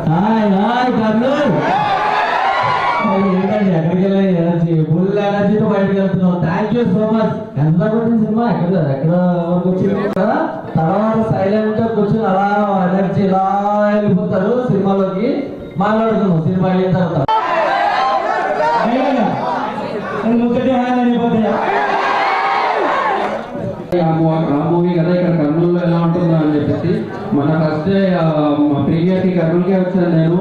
Hi hi Kurnool. ఏంటండి ఎక్కడికి వెళ్ళాలి ఎనర్జీ, ఫుల్ ఎనర్జీతో బయటకు వెళ్తున్నాం. Thank you so much. ఎంత కొట్టింది సినిమా, ఎక్కడ వరకు వచ్చింది కదా. తర్వాత సైలెంట్ గా కూర్చొని అలా ఎనర్జీ ఇలా వెళ్ళిపోతారు సినిమాలోకి. మాట్లాడుతున్నాం సినిమా అయిన తర్వాత ఆ మూవీ కదా ఇక్కడ కర్నూలులో ఎలా ఉంటుందో అని చెప్పేసి మన ఫస్ట్ డే ప్రీమియర్కి కర్నూలుకే వచ్చాను నేను.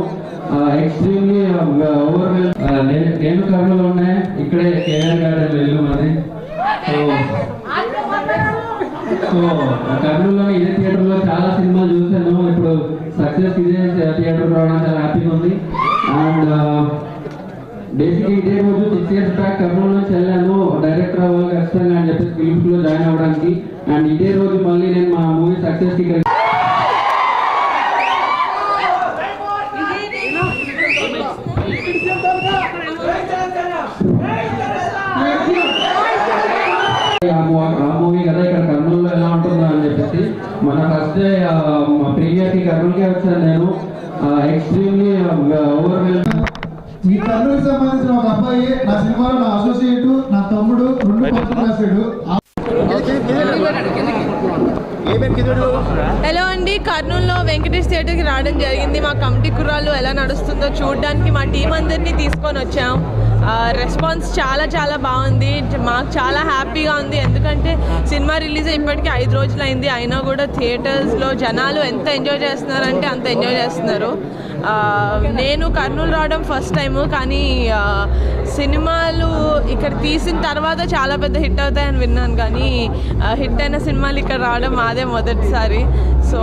ఎక్స్ట్రీమ్లీ ఓవర్వెల్. నేను కర్నూలులో ఉన్నాయి, ఇక్కడే కేఆర్ గార్డెన్ వెళ్ళు మరి. సో కర్నూలులోని ఇదే థియేటర్లో చాలా సినిమాలు చూశాను. ఇప్పుడు సక్సెస్ ఇదే థియేటర్ రావడం చాలా హ్యాపీగా ఉంది. అండ్ బేసిక్గా ఇదే రోజు 6 years బ్యాక్ కర్నూలు నుంచి వెళ్ళాను డైరెక్టర్ అవ్వాలి ఖచ్చితంగా అని చెప్పేసి ఫిలిమ్స్లో జాయిన్ అవ్వడానికి. అండ్ ఇదే రోజు మళ్ళీ నేను మా మూవీ సక్సెస్కి ఆ మూవీ కదా ఇక్కడ కర్నూలులో ఎలా ఉంటుందో అని చెప్పేసి మన ఫస్ట్ డే ప్రీమియర్కి కర్నూలుకే వచ్చాను నేను. ఎక్స్ట్రీమ్లీ ఓవర్వెల్. ఈ కర్నూలుకి సంబంధించిన ఒక అబ్బాయి నా సినిమాలో నా అసోసియేట్, నా తమ్ముడు 2 పర్సెంట్ రాశాడు. హలో అండి, కర్నూలులో వెంకటేష్ థియేటర్కి రావడం జరిగింది. మా కమిటీ కుర్రాళ్ళు ఎలా నడుస్తుందో చూడడానికి మా టీం అందరినీ తీసుకొని వచ్చాం. రెస్పాన్స్ చాలా బాగుంది. మాకు చాలా హ్యాపీగా ఉంది. ఎందుకంటే సినిమా రిలీజ్ ఇప్పటికీ 5 రోజులు అయింది. అయినా కూడా థియేటర్స్లో జనాలు ఎంత ఎంజాయ్ చేస్తున్నారంటే అంత ఎంజాయ్ చేస్తున్నారు. నేను కర్నూలు రావడం ఫస్ట్ టైము, కానీ సినిమాలు ఇక్కడ తీసిన తర్వాత చాలా పెద్ద హిట్ అవుతాయని విన్నాను, కానీ హిట్ అయిన సినిమాలు ఇక్కడ రావడం మాదే మొదటిసారి. సో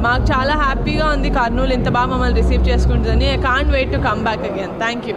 మాకు చాలా హ్యాపీగా ఉంది కర్నూలు ఇంత బాగా మమ్మల్ని రిసీవ్ చేసుకుంటుందని. I can't wait to come back again. Thank you.